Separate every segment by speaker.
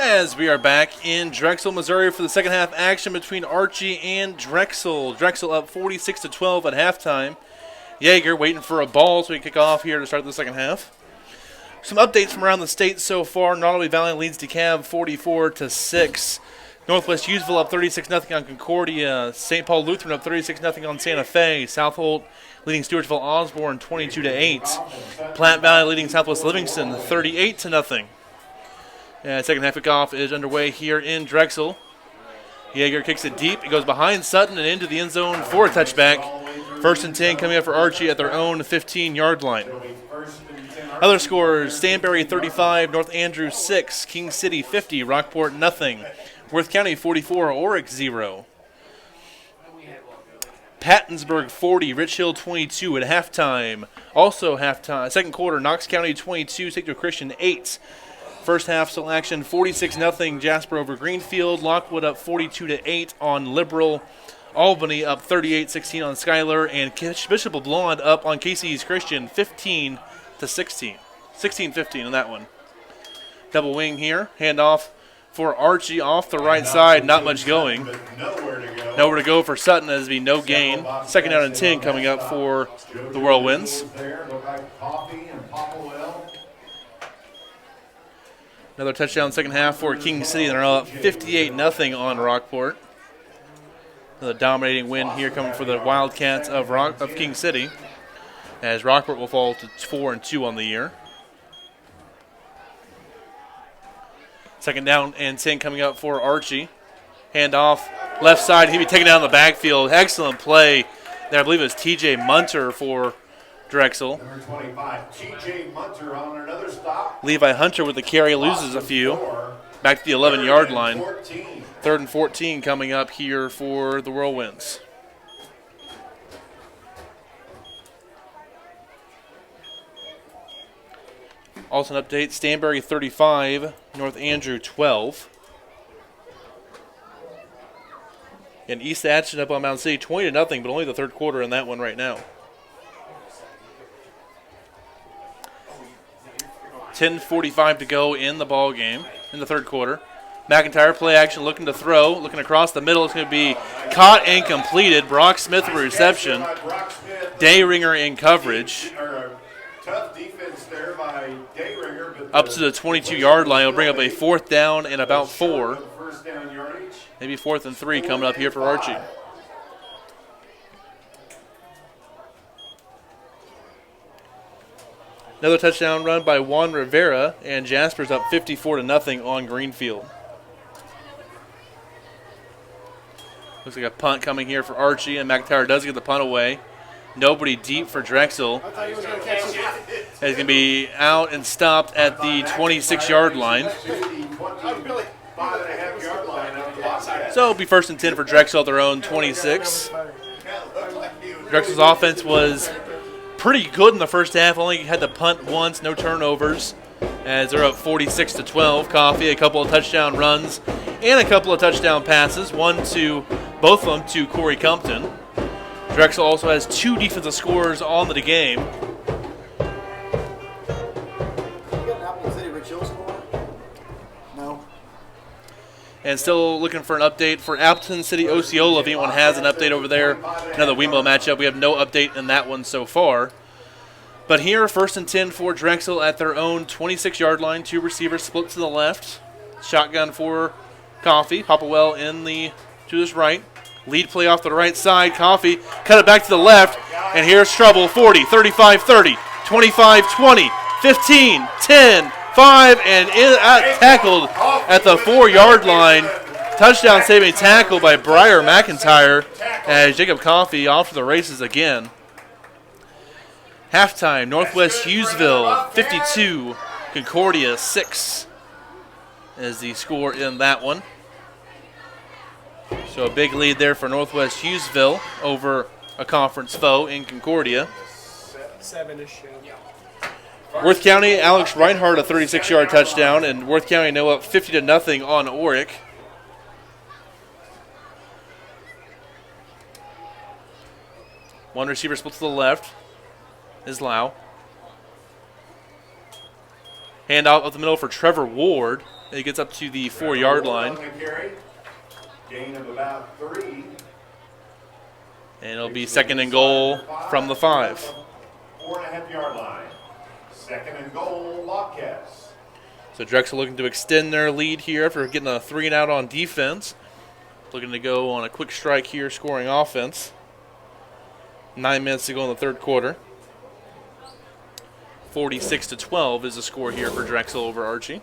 Speaker 1: As we are back in Drexel, Missouri for the second half action between Archie and Drexel. Drexel up 46-12 at halftime. Yeager waiting for a ball so we can kick off here to start the second half. Some updates from around the state so far. Nottoway Valley leads DeKalb 44-6. Northwest Hughesville up 36-0 on Concordia. St. Paul Lutheran up 36-0 on Santa Fe. Southold leading Stewartsville Osborne 22-8. Platte Valley leading Southwest Livingston 38-0. Second half kickoff is underway here in Drexel. Yeager kicks it deep. It goes behind Sutton and into the end zone for a touchback. 1st and 10 coming up for Archie at their own 15-yard line. Other scores, Stanberry 35, North Andrews 6, King City 50, Rockport nothing. Worth County 44, Oryx 0. Pattonsburg 40, Rich Hill 22 at halftime. Also halftime, second quarter, Knox County 22, Sector Christian 8. First half still action, 46-0 Jasper over Greenfield. Lockwood up 42-8 on Liberal. Albany up 38-16 on Schuyler. And Bishop of Blonde up on Casey's Christian 15-16. 16-15 on that one. Double wing here. Handoff for Archie off the right side. Not much going. Nowhere to go for Sutton as be no gain. Second down and 10 coming up for the Whirlwinds. Another touchdown second half for King City. They're up 58-0 on Rockport. Another dominating win here coming for the Wildcats of King City, as Rockport will fall to 4-2 on the year. Second down and 10 coming up for Archie. Handoff left side. He'll be taken down in the backfield. Excellent play there. I believe it was T.J. Munter for Drexel.
Speaker 2: Number 25, T.J. Munter on another stop.
Speaker 1: Levi Hunter with the carry loses a few. Back to the 11-yard line. 3rd and 14 coming up here for the Whirlwinds. Also an update, Stanberry 35, North Andrew 12. And East Atchison up on Mound City 20-0, but only the third quarter in that one right now. 10:45 to go in the ball game in the third quarter. McIntyre play action, looking to throw, looking across the middle. It's going to be caught and completed. Brock Smith with reception. Dayringer in coverage.
Speaker 2: Tough defense there by Dayringer.
Speaker 1: Up to the 22-yard line. It'll bring up a 4th down and about 4. Maybe 4th and 3 coming up here for Archie. Another touchdown run by Juan Rivera, and Jasper's up 54-0 on Greenfield. Looks like a punt coming here for Archie, and McIntyre does get the punt away. Nobody deep for Drexel. He's going to be out and stopped at the 26-yard line. So it'll be 1st and 10 for Drexel at their own 26. Drexel's offense was pretty good in the first half. Only had to punt once, no turnovers, as they're up 46-12. Coffee, a couple of touchdown runs and a couple of touchdown passes. Both of them to Corey Compton. Drexel also has 2 defensive scores on the game.
Speaker 3: No.
Speaker 1: And still looking for an update for Appleton City Osceola. If anyone has an update over there, another Wemo matchup. We have no update in that one so far. But here, 1st and 10 for Drexel at their own 26-yard line. 2 receivers split to the left. Shotgun for Coffee. Hopperwell to his right. Lead play off the right side. Coffee cut it back to the left. And here's trouble. 40, 35, 30, 25, 20, 15, 10, 5, and tackled at the 4-yard line. Touchdown saving tackle by Briar McIntyre as Jacob Coffee off to the races again. Halftime, Northwest Hughesville 52, Concordia 6 is the score in that one. So a big lead there for Northwest Hughesville over a conference foe in Concordia.
Speaker 3: 7-ish.
Speaker 1: Worth County, Alex Reinhardt a 36-yard touchdown, and Worth County now up 50-0 on Oric. One receiver split to the left is Lau. Hand out up the middle for Trevor Ward. He gets up to the 4-yard line.
Speaker 2: Gain of about 3.
Speaker 1: And it'll be 2nd and goal from the 5.
Speaker 2: 4.5-yard line. 2nd and goal, Bobcats.
Speaker 1: So Drexel looking to extend their lead here after getting a 3-and-out on defense. Looking to go on a quick strike here, scoring offense. 9 minutes to go in the third quarter. 46-12 is the score here for Drexel over Archie.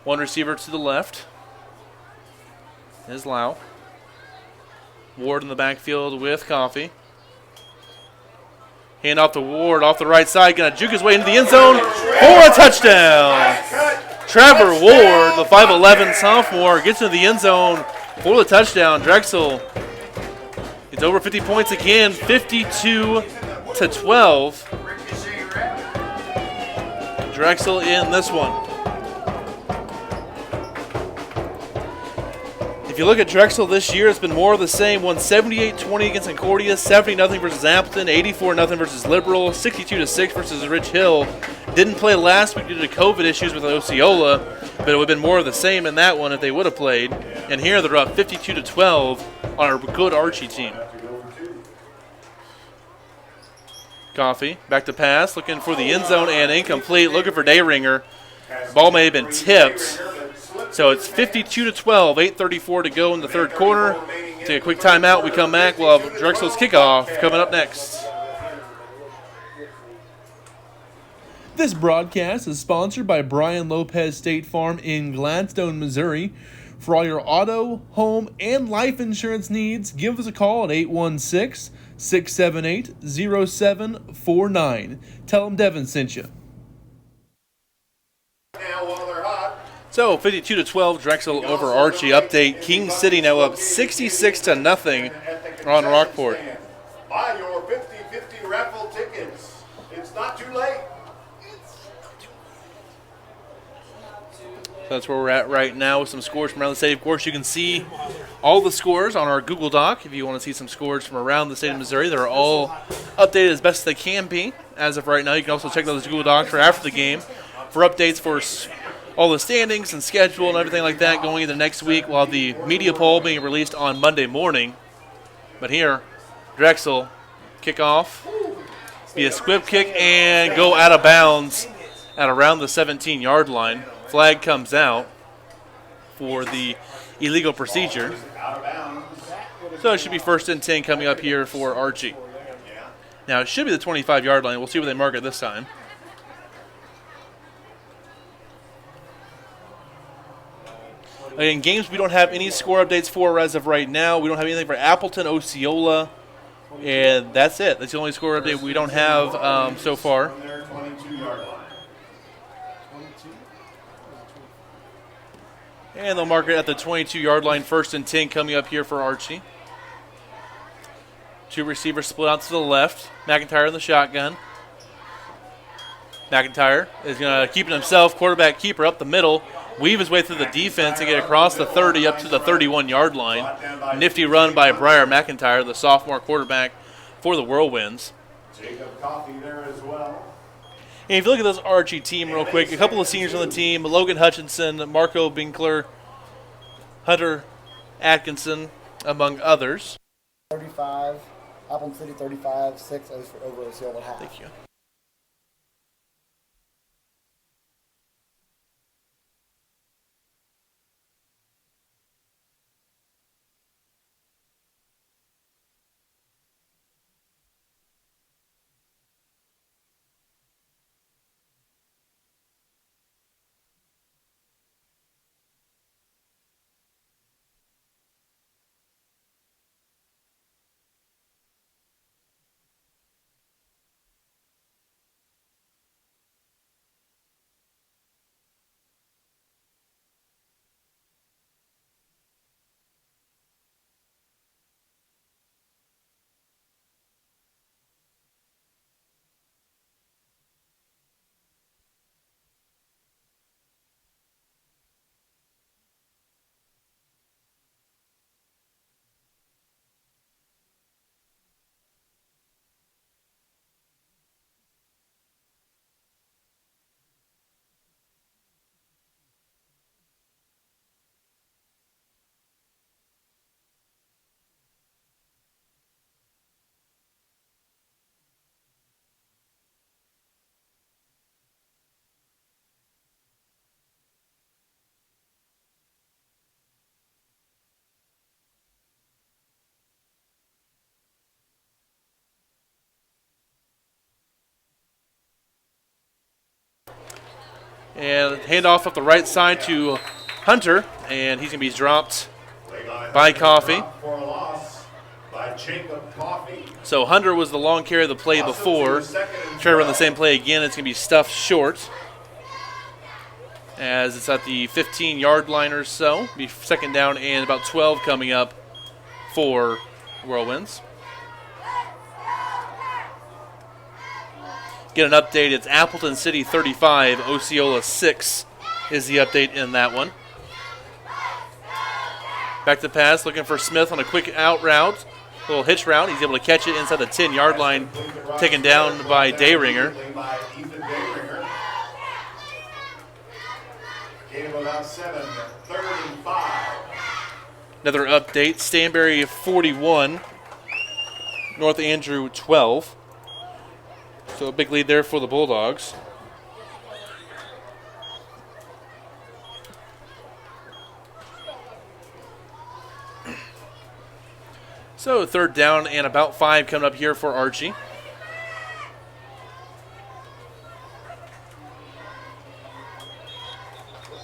Speaker 1: One receiver to the left is Lau. Ward in the backfield with Coffee. Hand off to Ward off the right side. Going to juke his way into the end zone for a touchdown. Trevor Ward, the 5'11 sophomore, gets into the end zone for the touchdown. Drexel, it's over 50 points again, 52-12. Drexel in this one. If you look at Drexel this year, it's been more of the same. Won 78-20 against Concordia, 70-0 versus Appleton, 84-0 versus Liberal, 62-6 versus Ridge Hill. Didn't play last week due to COVID issues with Osceola, but it would have been more of the same in that one if they would have played. And here they're up 52-12 on a good Archie team. Coffee, back to pass, looking for the end zone and incomplete, looking for Dayringer. Ball may have been tipped. So it's 52-12, 8:34 to go in the third quarter. Take a quick timeout. We come back. We'll have Drexel's kickoff coming up next. This broadcast is sponsored by Brian Lopez State Farm in Gladstone, Missouri. For all your auto, home, and life insurance needs, give us a call at 816-678-0749. Tell them Devin sent you.
Speaker 2: Now while they're hot.
Speaker 1: So 52-12, Drexel over Archie. Update: King City now up 66-0 on Rockport.
Speaker 2: Buy your 50-50 raffle tickets. It's not too late.
Speaker 1: So that's where we're at right now with some scores from around the state. Of course, you can see all the scores on our Google Doc. If you want to see some scores from around the state of Missouri, they're all updated as best they can be as of right now. You can also check those Google Docs for after the game for updates for all the standings and schedule and everything like that going into next week. We'll have the media poll being released on Monday morning. But here, Drexel kickoff, be a squib kick and go out of bounds at around the 17-yard line. Flag comes out for the illegal procedure. So it should be 1st and 10 coming up here for Archie. Now it should be the 25-yard line. We'll see where they mark it this time. In games we don't have any score updates for as of right now. We don't have anything for Appleton, Osceola, and that's it. That's the only score update we don't have so far.
Speaker 2: From their 22-yard line.
Speaker 1: And they'll mark it at the 22-yard line, 1st and 10 coming up here for Archie. Two receivers split out to the left. McIntyre in the shotgun. McIntyre is going to keep it himself, quarterback keeper up the middle. Weave his way through the defense and get across the 30 up to the 31-yard line. Nifty run by Briar McIntyre, the sophomore quarterback for the Whirlwinds.
Speaker 2: Jacob Coffey there as well.
Speaker 1: And if you look at this Archie team real quick, a couple of seniors on the team, Logan Hutchinson, Marco Binkler, Hunter Atkinson, among others.
Speaker 4: 35, Appleton City 35, 6 over Osceola half.
Speaker 1: Thank you. And handoff up the right side to Hunter, and he's going to be dropped by Coffee.
Speaker 2: For a loss by Jacob Coffee.
Speaker 1: So Hunter was the long carry of the play before. Try to run the same play again. It's going to be stuffed short, as it's at the 15-yard line or so. Be second down and about 12 coming up for Whirlwinds. Get an update. It's Appleton City 35, Osceola 6 is the update in that one. Back to pass, looking for Smith on a quick out route. A little hitch route. He's able to catch it inside the 10-yard line, taken down by Dayringer.
Speaker 2: Game about 7, 3rd and 5.
Speaker 1: Another update. Stanberry 41, North Andrew 12. So a big lead there for the Bulldogs. So third down and about 5 coming up here for Archie.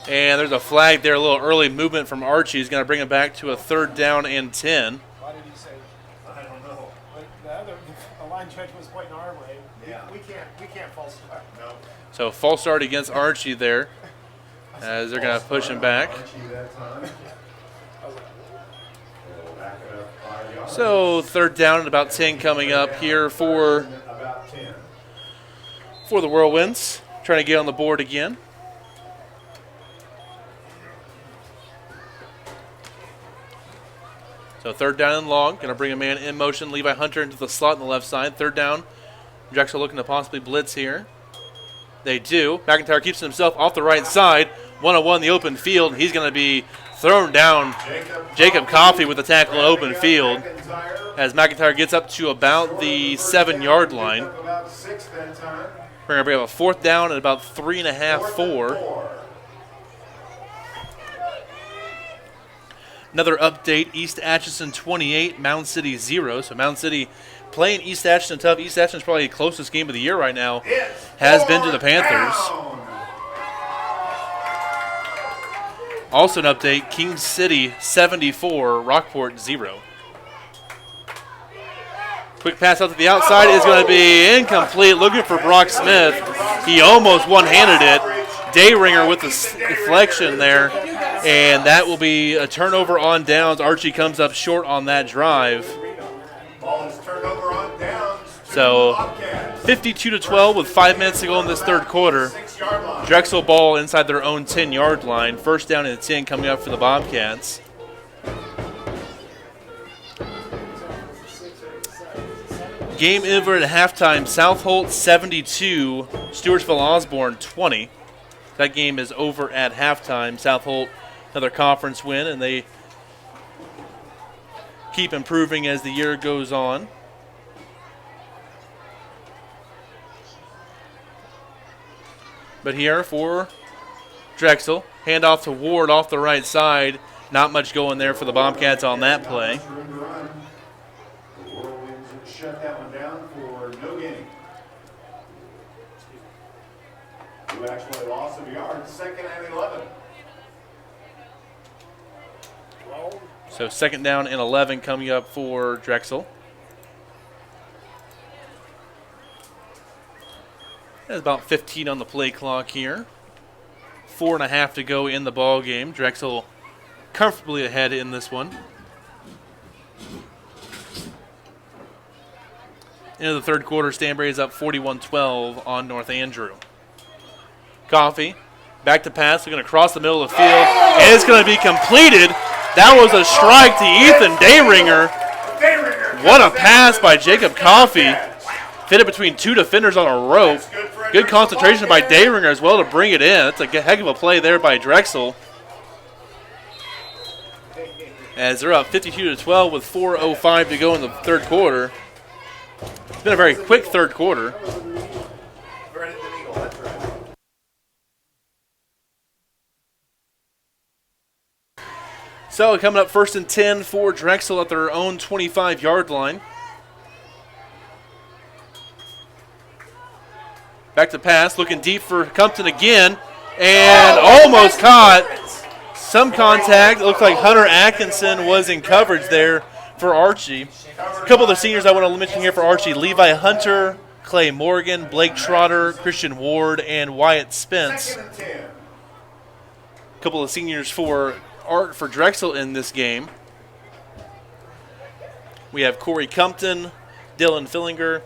Speaker 1: And there's a flag there, a little early movement from Archie. He's going to bring it back to a third down and 10.
Speaker 3: Why did he say?
Speaker 2: I don't know.
Speaker 3: The line judge was pointing our way.
Speaker 2: Yeah.
Speaker 3: We can't false start.
Speaker 2: No.
Speaker 1: So false start against Archie there, as they're going to push him back.
Speaker 2: Archie that time. We'll back it up 5 yards.
Speaker 1: So third down and about 10 coming up here for
Speaker 2: About 10.
Speaker 1: the Whirlwinds. Trying to get on the board again. So third down and long. Going to bring a man in motion. Levi Hunter into the slot on the left side. Third down. Drexel looking to possibly blitz here. They do. McIntyre keeps himself off the right side. 1-on-1 in the open field. He's going to be thrown down. Jacob Coffey with the tackle in open field, as McIntyre gets up to about the 7-yard line.
Speaker 2: About 6 that time.
Speaker 1: We're going to bring up a fourth down and about 3.5, 4. Another update, East Atchison 28, Mound City 0. So Mound City playing East Atchison tough. East Atchison's probably the closest game of the year right now. Has been to the Panthers. Also an update, King City 74, Rockport 0. Quick pass out to the outside is going to be incomplete. Looking for Brock Smith. He almost one-handed it. Dayringer with the deflection there. And that will be a turnover on downs. Archie comes up short on that drive.
Speaker 2: Ball is turned over on downs.
Speaker 1: So 52-12 with 5 minutes to go in this third quarter.
Speaker 2: 6-yard line.
Speaker 1: Drexel ball inside their own 10-yard line. First down and 10 coming up for the Bobcats. Game over at halftime. South Holt 72, Stewartsville Osborne 20. That game is over at halftime. South Holt, another conference win, and they keep improving as the year goes on. But here for Drexel, handoff to Ward off the right side. Not much going there for the Bobcats on that play.
Speaker 2: The Whirlwinds shut that one down for no gain. You actually lost of yards, 2nd and 11.
Speaker 1: So second down and 11 coming up for Drexel. There's about 15 on the play clock here. 4.5 to go in the ball game. Drexel comfortably ahead in this one. Into the third quarter, Stanberry is up 41-12 on North Andrew. Coffee, back to pass. They're going to cross the middle of the field, and it's going to be completed. That was a strike to Ethan Dayringer. What a pass by Jacob Coffey. Fit it between two defenders on a rope. Good concentration by Dayringer as well to bring it in. That's a heck of a play there by Drexel. As they're up 52-12 with 4:05 to go in the third quarter. It's been a very quick third quarter. So coming up 1st and 10 for Drexel at their own 25-yard line. Back to pass, looking deep for Compton again. and almost caught. Some contact. It looks like Hunter Atkinson was in coverage there for Archie. A couple of the seniors I want to mention here for Archie: Levi Hunter, Clay Morgan, Blake Trotter, Christian Ward, and Wyatt Spence.
Speaker 2: Second and 10.
Speaker 1: A couple of seniors for Drexel in this game. We have Corey Compton, Dylan Fillinger,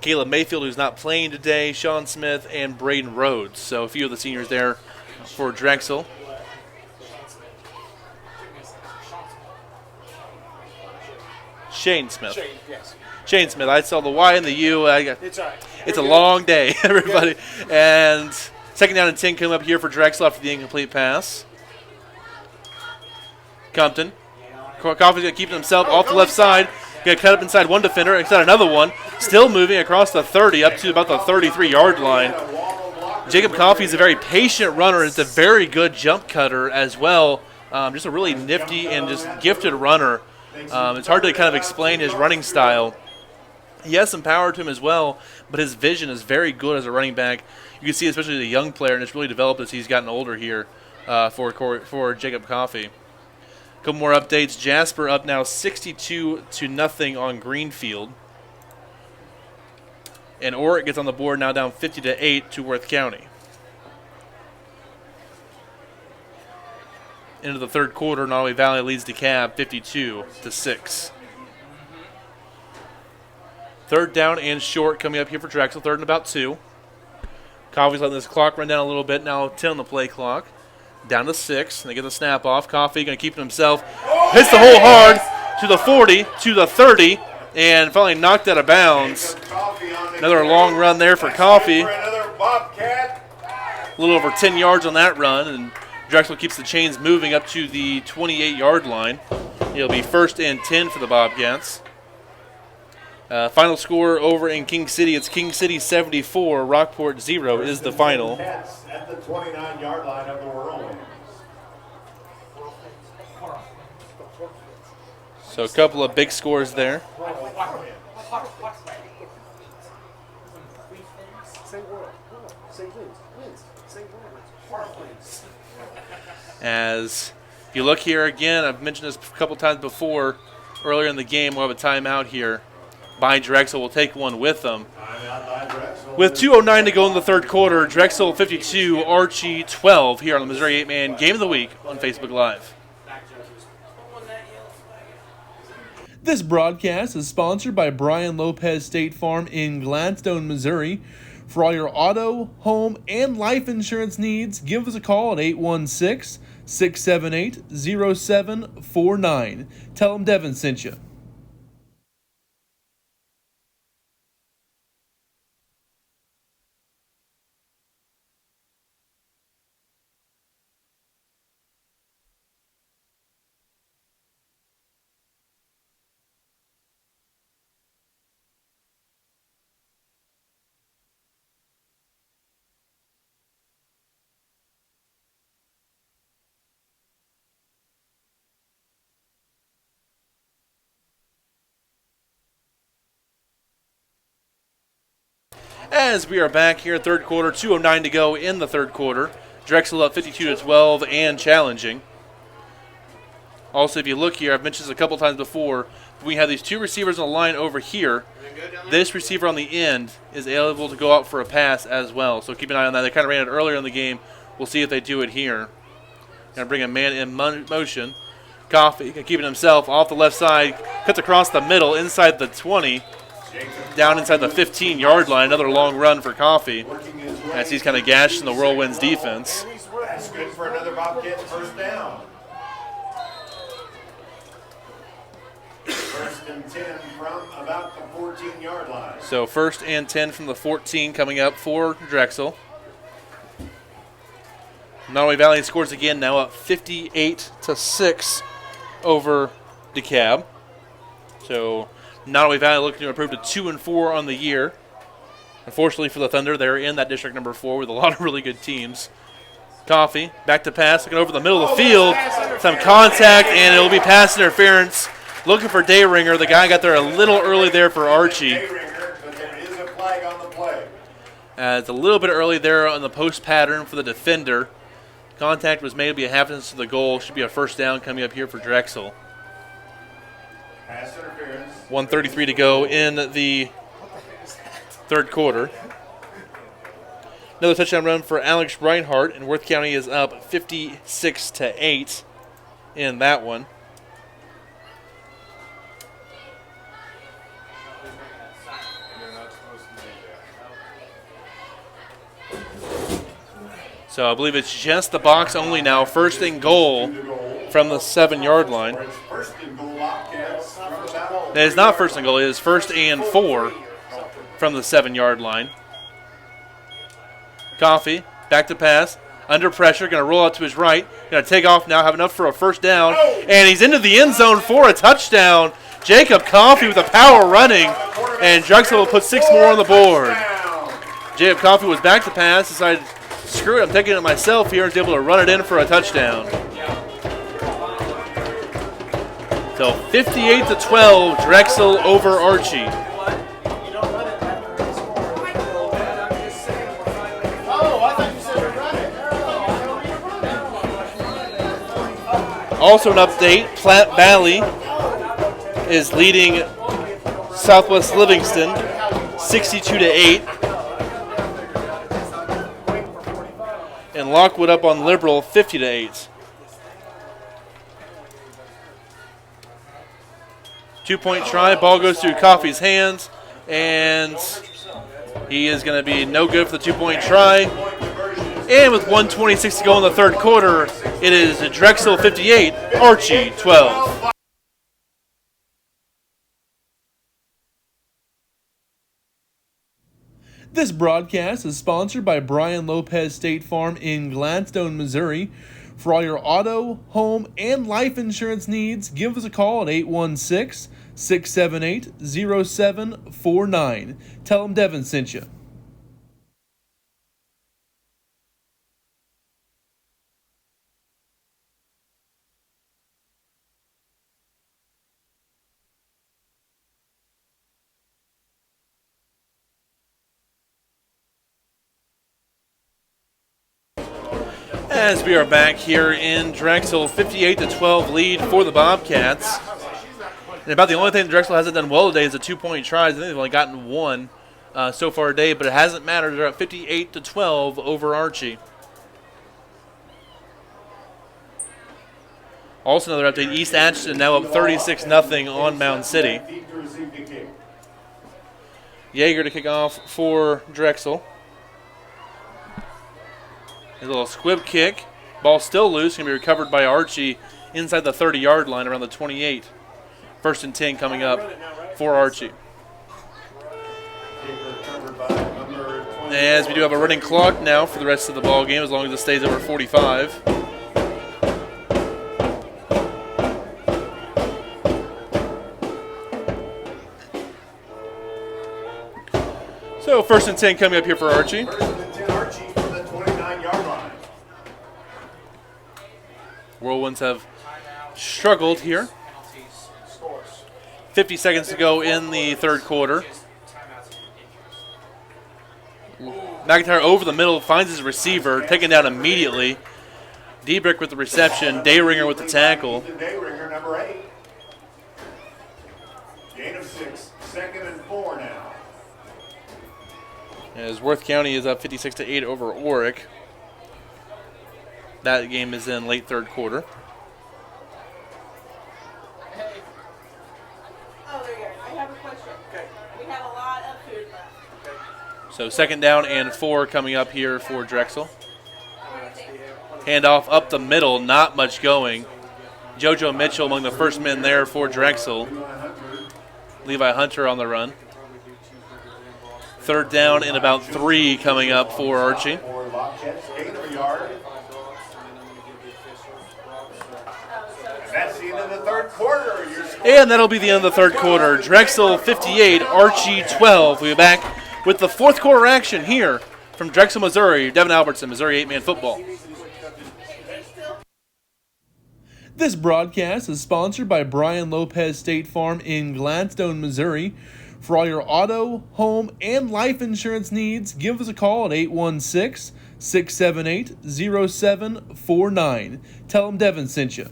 Speaker 1: Caleb Mayfield, who's not playing today, Sean Smith, and Braden Rhodes. So a few of the seniors there for Drexel. Shane Smith. Shane Smith. I saw the Y and the U.
Speaker 3: It's all right.
Speaker 1: It's a long day, everybody. And second down and 10 come up here for Drexel after the incomplete pass. Compton. Coffey's going to keep himself off the left side. Going to cut up inside one defender, inside another one. Still moving across the 30 up to about the 33-yard line. Jacob Coffey is a very patient runner. It's a very good jump cutter as well. Just a really nifty and just gifted runner. It's hard to kind of explain his running style. He has some power to him as well, but his vision is very good as a running back. You can see, especially the young player, and it's really developed as he's gotten older here for Jacob Coffey. A couple more updates. Jasper up now 62-0 on Greenfield. And Orrick gets on the board now down 50-8 to Worth County. Into the third quarter, Nottoway Valley leads DeKalb 52-6. Third down and short coming up here for Drexel. Third and about 2. Coffey's letting this clock run down a little bit. Now 10 on the play clock. Down to 6. They get the snap off. Coffey going to keep it himself. Hits the hole hard to the 40, to the 30, and finally knocked out of bounds. Another long run there for Coffey. A little over 10 yards on that run, and Drexel keeps the chains moving up to the 28-yard line. It'll be first and 10 for the Bobcats. Final score over in King City. It's King City 74, Rockport 0 is the final.
Speaker 2: At the 29-yard line of the Whirlwinds.
Speaker 1: So a couple of big scores there. As if you look here again, I've mentioned this a couple times before, earlier in the game, we'll have a timeout here by Drexel. We'll take one with them. With 2:09 to go in the third quarter, Drexel 52, Archie 12 here on the Missouri 8-Man Game of the Week on Facebook Live. This broadcast is sponsored by Brian Lopez State Farm in Gladstone, Missouri. For all your auto, home, and life insurance needs, give us a call at 816-678-0749. Tell them Devin sent you. As we are back here, third quarter, 2:09 to go in the third quarter. Drexel up 52-12 and challenging. Also, if you look here, I've mentioned this a couple times before, we have these two receivers on the line over here. This receiver on the end is able to go out for a pass as well. So keep an eye on that. They kind of ran it earlier in the game. We'll see if they do it here. Going to bring a man in motion. Coffey can keep it himself off the left side. Cuts across the middle inside the 20. Down inside the 15-yard line. Another long run for Coffey as he's kind of gashed in the Whirlwinds defense.
Speaker 2: That's good for another Bobcat first down. First and 10 from about the 14-yard line.
Speaker 1: So first and 10 from the 14 coming up for Drexel. Nottoway Valley scores again, now up 58-6 over DeKalb. So Nottoway Valley looking to improve to 2-4 on the year. Unfortunately for the Thunder, they're in that district number 4 with a lot of really good teams. Coffey, back to pass, looking over the middle of the field. Some contact, and it'll be pass interference. Looking for Dayringer. The guy got there a little early there for Archie.
Speaker 2: But there is a flag on the play.
Speaker 1: As a little bit early there on the post pattern for the defender. Contact was made to be a half inch to the goal. Should be a first down coming up here for Drexel.
Speaker 2: Pass interference.
Speaker 1: 1:33 to go in the third quarter. Another touchdown run for Alex Reinhardt, and Worth County is up 56-8 in that one. So I believe it's just the box only now. First and goal from the 7-yard line.
Speaker 2: First and goal, Bobcats from about
Speaker 1: It is not first and goal. It is first and 4 from the 7-yard line. Coffee, back to pass, under pressure, going to roll out to his right, going to take off now, have enough for a first down, and he's into the end zone for a touchdown. Jacob Coffee with a power running, and Drexel will put 6 more on the board. Jacob Coffee was back to pass, decided, screw it, I'm taking it myself here, and is able to run it in for a touchdown. So 58-12, Drexel over Archie. Also an update, Platte Valley is leading Southwest Livingston 62-8. And Lockwood up on Liberal 50-8. 2-point try, ball goes through Coffee's hands, and he is going to be no good for the 2-point try. And with 1:26 to go in the third quarter, it is Drexel 58, Archie 12. This broadcast is sponsored by Brian Lopez State Farm in Gladstone, Missouri. For all your auto, home, and life insurance needs, give us a call at 816-678-0749. Tell them Devin sent you. As we are back here in Drexel, 58-12 lead for the Bobcats. And about the only thing that Drexel hasn't done well today is the 2-point tries. I think they've only gotten one so far today, but it hasn't mattered. They're at 58-12 over Archie. Also another update, East Atchison now up 36-0 on Mound City. Yeager to kick off for Drexel. A little squib kick. Ball still loose. Going to be recovered by Archie inside the 30-yard line around the 28. First and 10 coming up for Archie. As we do have a running clock now for the rest of the ball game, as long as it stays over 45. So first and 10 coming up here for Archie. Whirlwinds have struggled here. 50 seconds to go in the third quarter. McIntyre over the middle, finds his receiver, taken down immediately. Diebrich with the reception, Dayringer with the tackle.
Speaker 2: Dayringer, number 8. Gain of 6, 2nd and 4 now.
Speaker 1: As Worth County is up 56-8 over Orick. That game is in late third quarter.
Speaker 5: Oh, there you go. I have a question. Okay. We have a lot of food left.
Speaker 1: Okay. So second down and 4 coming up here for Drexel. Handoff up the middle, not much going. JoJo Mitchell among the first men there for Drexel. Levi Hunter on the run. Third down and about 3 coming up for Archie.
Speaker 2: That's the end of the third quarter.
Speaker 1: And that'll be the end of the third quarter. Drexel 58, Archie 12. We'll be back with the fourth quarter action here from Drexel, Missouri. Devin Albertson, Missouri 8-Man football. This broadcast is sponsored by Brian Lopez State Farm in Gladstone, Missouri. For all your auto, home, and life insurance needs, give us a call at 816-678-0749. Tell them Devin sent you.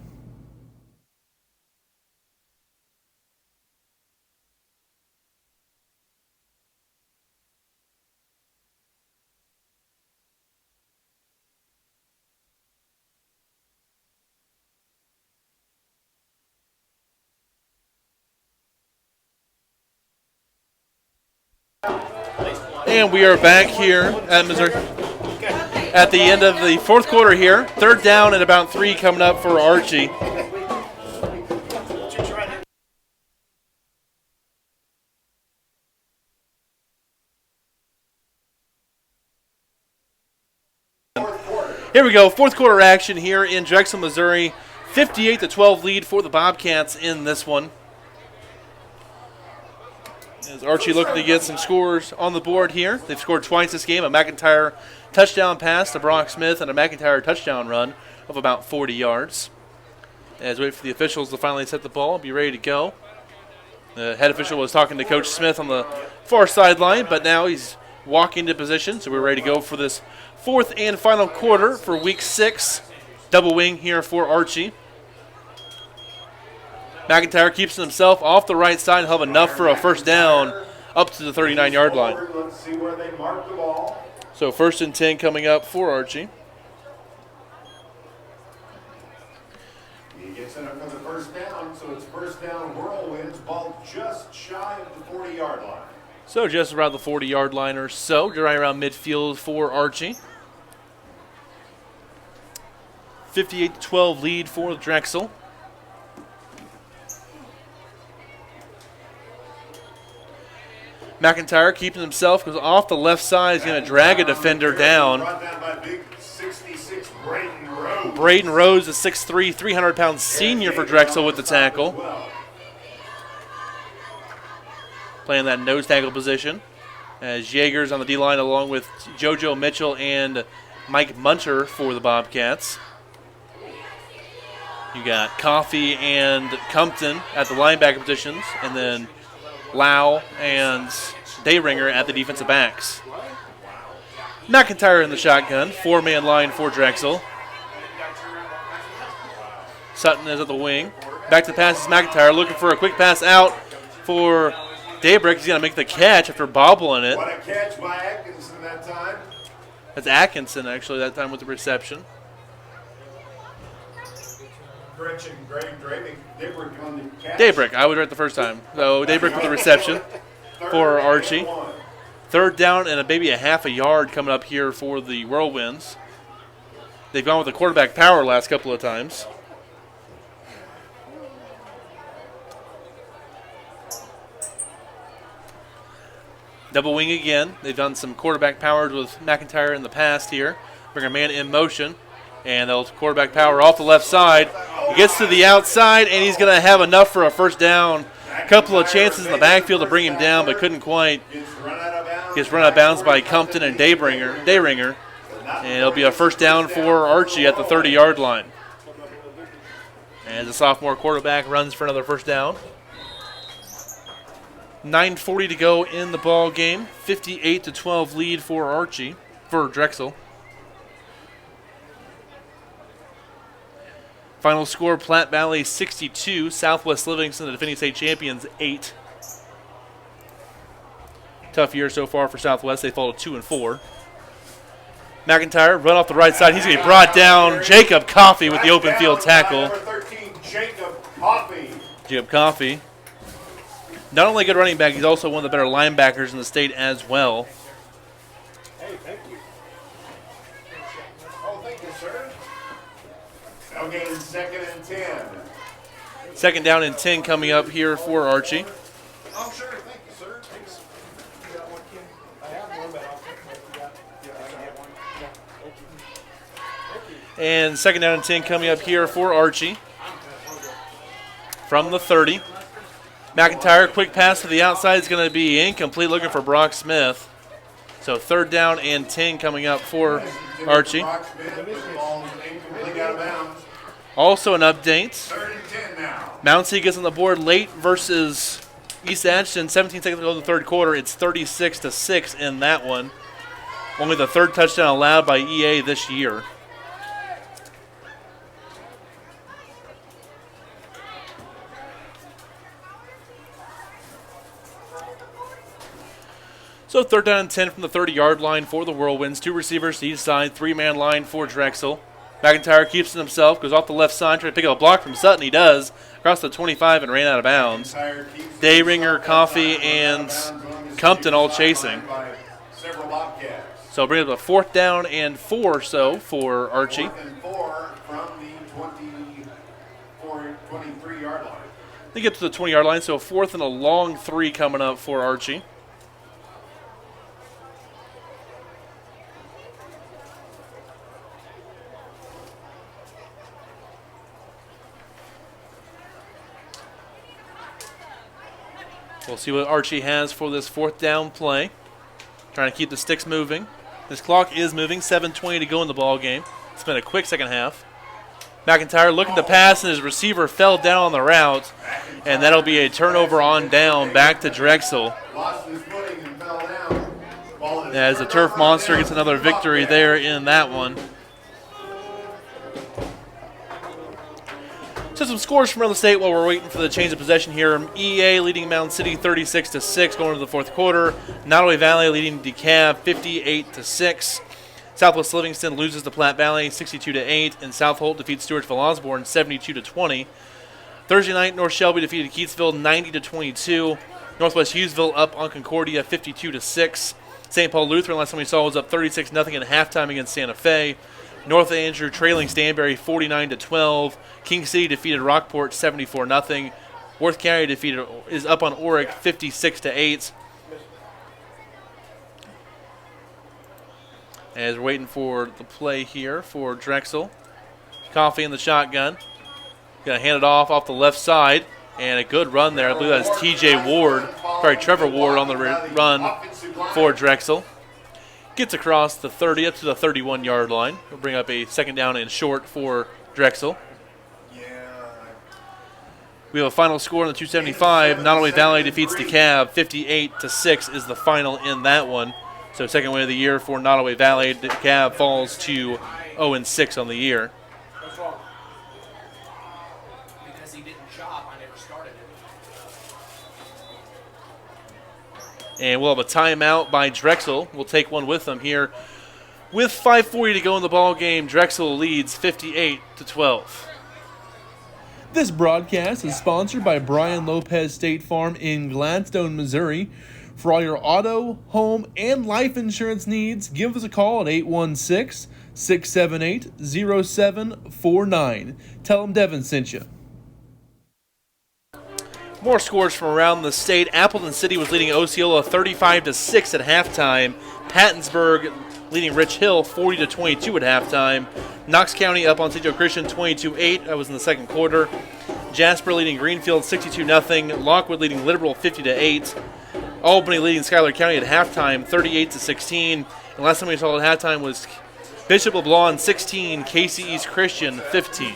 Speaker 1: And we are back here at Missouri at the end of the fourth quarter here. Third down and about 3 coming up for Archie. Here we go, fourth quarter action here in Drexel, Missouri. 58-12 lead for the Bobcats in this one. As Archie looking to get some scores on the board here. They've scored twice this game, a McIntyre touchdown pass to Brock Smith and a McIntyre touchdown run of about 40 yards. As we wait for the officials to finally set the ball and be ready to go. The head official was talking to Coach Smith on the far sideline, but now he's walking to position, so we're ready to go for this fourth and final quarter for Week 6. Double wing here for Archie. McIntyre keeps himself off the right side and have enough for a first down up to the 39-yard line.
Speaker 2: Let's see where they mark the ball.
Speaker 1: So 1st and 10 coming up for Archie.
Speaker 2: He gets it up for the first down, so it's first down Whirlwinds, ball just shy of the 40-yard line.
Speaker 1: So just around the 40-yard line or so, right around midfield for Archie. 58-12 lead for Drexel. McIntyre keeping himself, goes off the left side. He's going to drag a defender down.
Speaker 2: Brought down by big 66 Braden Rose.
Speaker 1: Braden Rose, a 6'3", 300-pound senior for Drexel with the tackle. Playing that nose tackle position. As Jaeger's on the D-line along with JoJo Mitchell and Mike Munter for the Bobcats. You got Coffey and Compton at the linebacker positions, and then Lau and Dayringer at the defensive backs. McIntyre in the shotgun, 4-man line for Drexel. Sutton is at the wing. Back to the pass is McIntyre, looking for a quick pass out for Daybreak. He's going to make the catch after bobbling it.
Speaker 2: What a catch by Atkinson that time.
Speaker 1: That's Atkinson, actually, that time with the reception.
Speaker 2: Correction, Daybreak on the catch.
Speaker 1: Daybreak, I was right the first time. So Daybreak with the reception for Archie. Third down and maybe a half a yard coming up here for the Whirlwinds. They've gone with the quarterback power last couple of times. Double wing again. They've done some quarterback powers with McIntyre in the past here. Bring a man in motion. And they'll quarterback power off the left side. He gets to the outside, and he's going to have enough for a first down. A couple of chances in the backfield to bring him down, but couldn't quite. Gets run out of bounds by Compton and Dayringer. And it'll be a first down for Archie at the 30-yard line. And the sophomore quarterback runs for another first down. 9:40 to go in the ball game. 58-12 lead for Drexel. Final score, Platte Valley 62, Southwest Livingston, the defending state champions, 8. Tough year so far for Southwest. They fall to 2-4. McIntyre run off the right side. He's going to be brought down. Jacob Coffey with the open field tackle.
Speaker 2: Number 13, Jacob Coffey.
Speaker 1: Jacob Coffey. Not only a good running back, he's also one of the better linebackers in the state as well.
Speaker 3: Hey, thank you.
Speaker 2: Oh, thank you, sir. Now gain 2nd and 10.
Speaker 1: Second down and 10 coming up here for Archie.
Speaker 2: Oh, sure. Thank you, sir. Thanks.
Speaker 3: You got one, Kim? I have one, but I'll take one if you got. Yeah, I can have one. Yeah, thank you. Thank you.
Speaker 1: And second down and 10 coming up here for Archie. From the 30. McIntyre, quick pass to the outside is going to be incomplete, looking for Brock Smith. So third down and 10 coming up for Archie. Also an update.
Speaker 2: 3rd and 10 now.
Speaker 1: Mouncie gets on the board late versus East Ashton, 17 seconds to go in the third quarter. It's 36-6 in that one. Only the third touchdown allowed by EA this year. So 3rd down and 10 from the 30-yard line for the Whirlwinds. 2 receivers to each side, 3-man line for Drexel. McIntyre keeps it himself, goes off the left side, trying to pick up a block from Sutton. He does. Across the 25 and ran out of bounds. Dayringer, Coffee, and Compton all chasing. So bring up a 4th down and 4 so for Archie.
Speaker 2: 4th and 4 from the 23-yard line.
Speaker 1: They get to the 20-yard line, so a 4th and a long 3 coming up for Archie. We'll see what Archie has for this 4th down play. Trying to keep the sticks moving. This clock is moving. 7:20 to go in the ball game. It's been a quick second half. McIntyre looking to pass, and his receiver fell down on the route. And that'll be a turnover on down back to Drexel.
Speaker 2: Lost his footing and fell down.
Speaker 1: As the Turf Monster gets another victory there in that one. So some scores from around the state while we're waiting for the change of possession here. EA leading Mound City 36-6 going into the 4th quarter. Nottoway Valley leading DeKalb 58-6. Southwest Livingston loses to Platte Valley 62-8, and South Holt defeats Stewartsville Osborne 72-20. Thursday night, North Shelby defeated Keatsville 90-22. Northwest Hughesville up on Concordia 52-6. St. Paul Lutheran, last time we saw, was up 36-0 at halftime against Santa Fe. North Andrew trailing Stanberry 49-12. King City defeated Rockport 74-0. Worth County is up on Oric 56-8. As we're waiting for the play here for Drexel. Coffee in the shotgun. Gonna hand it off the left side. And a good run there. I believe that's Trevor Ward on the run for Drexel. Gets across the 30 up to the 31-yard line. We'll bring up a 2nd down and short for Drexel. We have a final score in the 275. Nottoway Valley defeats DeKalb 58-6 is the final in that one. So 2nd win of the year for Nottoway Valley. DeKalb falls to 0-6 on the year.
Speaker 3: What's wrong? Because he didn't chop, I never started it.
Speaker 1: And we'll have a timeout by Drexel. We'll take one with them here. With 5:40 to go in the ball game, Drexel leads 58-12. This broadcast is sponsored by Brian Lopez State Farm in Gladstone, Missouri. For all your auto, home, and life insurance needs, give us a call at 816-678-0749. Tell them Devin sent you. More scores from around the state. Appleton City was leading Osceola 35-6 at halftime. Pattonsburg leading Rich Hill 40-22 at halftime. Knox County up on St. Joe Christian 22-8. That was in the 2nd quarter. Jasper leading Greenfield 62-0. Lockwood leading Liberal 50-8. Albany leading Schuyler County at halftime 38-16. And last time we saw at halftime was Bishop LeBlanc 16, Casey East Christian 15.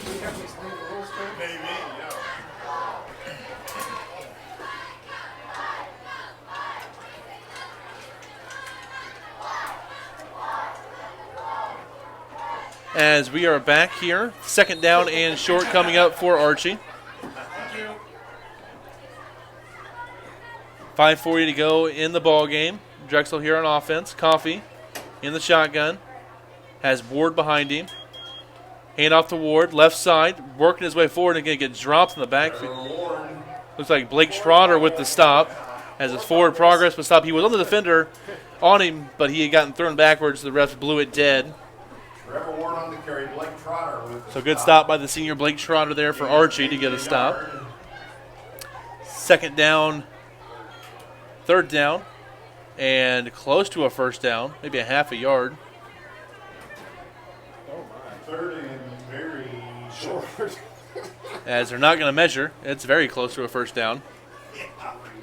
Speaker 1: As we are back here, 2nd down and short coming up for Archie. 5:40 to go in the ball game. Drexel here on offense. Coffee in the shotgun. Has Ward behind him. Hand off to Ward, left side, working his way forward and going to get dropped in the backfield. Looks like Blake Schroeder with the stop. As his forward progress was stopped. He was on the defender on him, but he had gotten thrown backwards. The refs blew it dead.
Speaker 2: Trevor Ward on the carry, Blake Trotter with the
Speaker 1: So good stop by the senior Blake Schroeder there for Archie to get a stop. 2nd down, 3rd down, and close to a 1st down, maybe a half a yard.
Speaker 2: 3rd and very short.
Speaker 1: As they're not going to measure, it's very close to a 1st down.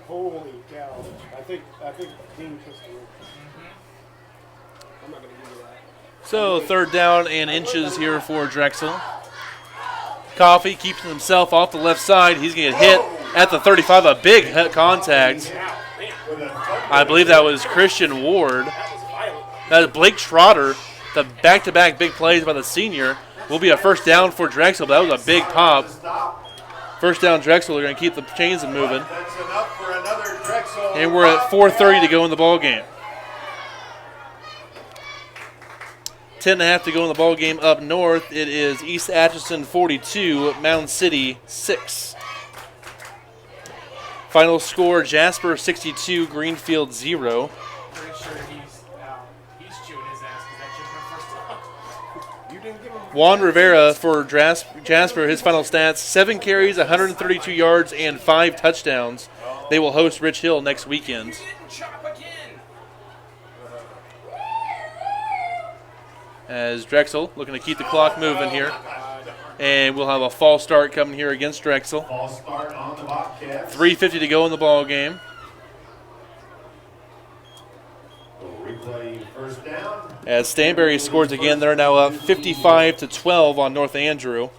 Speaker 3: Holy cow. I think Dean kissed the room. I'm not going to give you that.
Speaker 1: So 3rd down and inches here for Drexel. Coffee keeps himself off the left side. He's going to get hit at the 35, a big hit contact. I believe that was Christian Ward. That is Blake Trotter. The back-to-back big plays by the senior will be a first down for Drexel, but that was a big pop. First down Drexel. They're going to keep the chains moving. And we're at 4:30 to go in the ball game. 10.5 to go in the ball game up north. It is East Atchison 42, Mound City 6. Final score, Jasper 62, Greenfield 0.
Speaker 3: Pretty sure he's chewing his ass because that should have been first down. You didn't give him.
Speaker 1: Juan Rivera for Jasper, his final stats, 7 carries, 132 yards, and 5 touchdowns. They will host Rich Hill next weekend. As Drexel looking to keep the clock moving here. And we'll have a false start coming here against Drexel.
Speaker 2: False start on the Bobcats.
Speaker 1: 3:50 to go in the ball game.
Speaker 2: Replay first down.
Speaker 1: As Stanberry scores again, they're now up 55-12 on North Andrew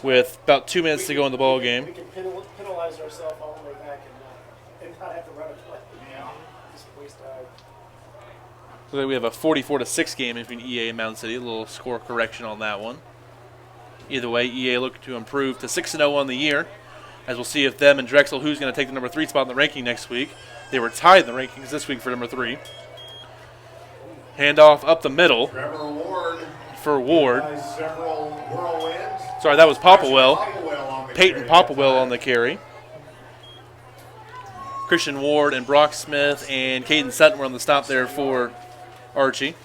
Speaker 1: with about 2 minutes to go in the ball game.
Speaker 3: We can penalize ourselves all the way back and not have to run a play. Yeah. Just waste time.
Speaker 1: So we have a 44-6 game between EA and Mound City. A little score correction on that one. Either way, EA looking to improve to 6-0 on the year. As we'll see if them and Drexel, who's going to take the number 3 spot in the ranking next week. They were tied in the rankings this week for number 3. Handoff up the middle
Speaker 2: Trevor Ward
Speaker 1: for Ward.
Speaker 2: has several whirlwinds.
Speaker 1: Sorry, that was Popplewell.
Speaker 2: On the
Speaker 1: Peyton
Speaker 2: carry.
Speaker 1: Popplewell on the carry. Christian Ward and Brock Smith and Caden Sutton were on the stop there for Archie.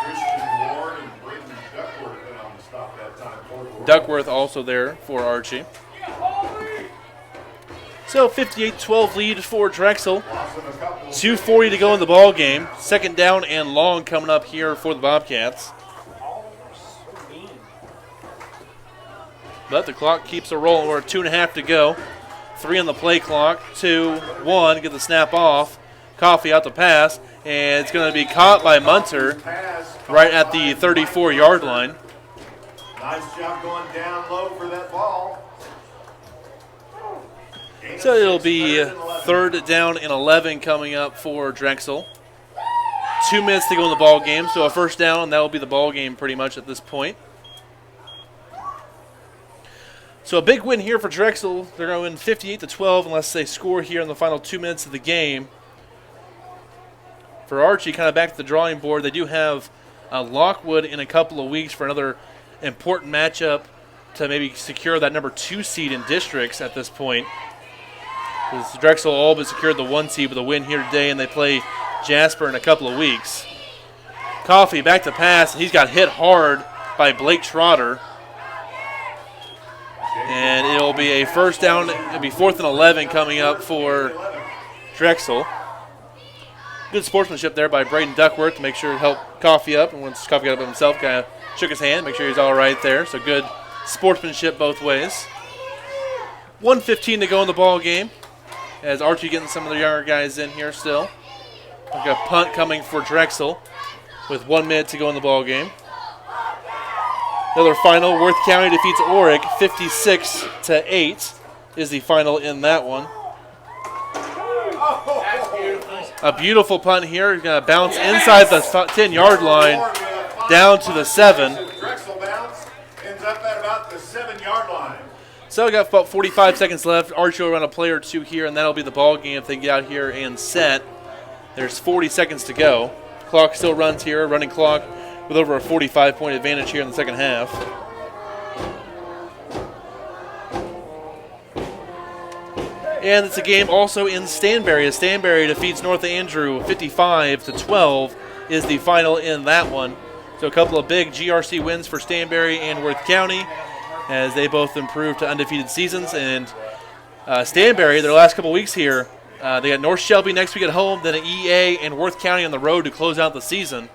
Speaker 2: Christian Ward and Braden Duckworth been on the stop that time for Ward.
Speaker 1: Duckworth also there for Archie. So 58-12 lead for Drexel.
Speaker 2: Loss of a couple.
Speaker 1: 2:40 to go in the ball game. Second down and long coming up here for the Bobcats. But the clock keeps a rolling. We're at 2.5 to go. 3 on the play clock. 2, 1. Get the snap off. Coffee out the pass. And it's going to be caught by Munter
Speaker 2: Pass.
Speaker 1: right at the 34-yard line.
Speaker 2: Nice job going down low for that ball. Gain
Speaker 1: So
Speaker 2: of
Speaker 1: it'll
Speaker 2: 6,
Speaker 1: be
Speaker 2: 3rd and 11.
Speaker 1: 3rd down and 11 coming up for Drexel. 2 minutes to go in the ball game. So a first down, and that will be the ball game pretty much at this point. So a big win here for Drexel. They're going 58-12 unless they score here in the final 2 minutes of the game. For Archie, kind of back to the drawing board, they do have Lockwood in a couple of weeks for another important matchup to maybe secure that number 2 seed in districts at this point. Because Drexel all but secured the 1 seed with a win here today, and they play Jasper in a couple of weeks. Coffee back to pass, and he's got hit hard by Blake Trotter. And it'll be a first down. It'll be 4th and 11 coming up for Drexel. Good sportsmanship there by Braden Duckworth to make sure to help Coffee up. And once Coffee got up himself, kind of shook his hand, make sure he's all right there. So good sportsmanship both ways. 1:15 to go in the ball game. As Archie getting some of the younger guys in here still. We've got a punt coming for Drexel with 1 minute to go in the ball game. Another final, Worth County defeats Oric 56-8 is the final in that one. A beautiful punt here. He's going to bounce inside the 10-yard line down to the 7.
Speaker 2: Drexel bounce ends up at about the 7-yard line.
Speaker 1: So we got about 45 seconds left. Archie will run a play or two here, and that'll be the ball game if they get out here and set. There's 40 seconds to go. Clock still runs here, running clock, with over a 45-point advantage here in the second half. And it's a game also in Stanberry, as Stanberry defeats North Andrew 55-12 is the final in that one. So a couple of big GRC wins for Stanberry and Worth County as they both improved to undefeated seasons. And Stanberry, their last couple weeks here, they got North Shelby next week at home, then an EA and Worth County on the road to close out the season.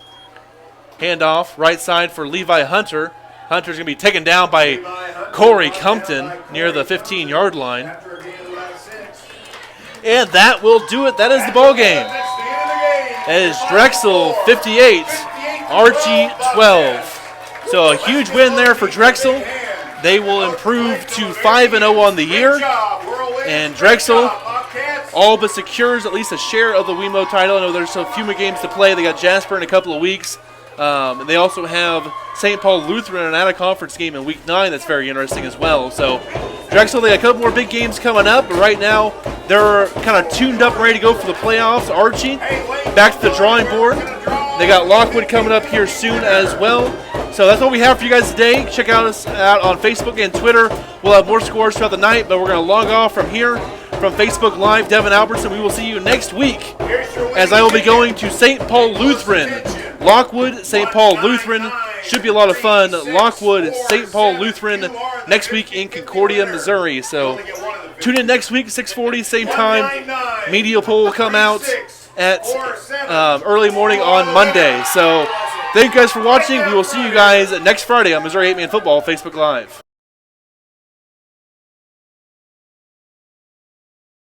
Speaker 1: Handoff, right side for Levi Hunter. Hunter's going to be taken down by Corey Compton near the 15-yard line.
Speaker 2: After a gain of about 6.
Speaker 1: And that will do it. That is the ball game.
Speaker 2: That's the end of the game.
Speaker 1: That is Drexel 58, Archie 12. So a huge win there for Drexel. They will improve to 5-0 on the year.
Speaker 2: Good job, Whirlwinds.
Speaker 1: And
Speaker 2: Great
Speaker 1: Drexel
Speaker 2: job, Bobcats.
Speaker 1: all but secures at least a share of the WeMo title. I know there's a few more games to play. They got Jasper in a couple of weeks. And they also have St. Paul Lutheran, an out-of-conference game in Week 9 that's very interesting as well. So Drexel, they got a couple more big games coming up, but right now they're kind of tuned up, ready to go for the playoffs. Archie, back to the drawing board. They got Lockwood coming up here soon as well. So that's what we have for you guys today. Check us out on Facebook and Twitter. We'll have more scores throughout the night, but we're going to log off from here from Facebook Live. Devin Albertson, we will see you next week as I will be going to St. Paul Lutheran. Lockwood, St. Paul Lutheran. Should be a lot of fun. Lockwood, St. Paul Lutheran next week in Concordia, Missouri. So tune in next week, 6:40, same time. Media poll will come out at early morning on Monday. So thank you guys for watching. We will see you guys next Friday on Missouri 8-Man Football Facebook Live.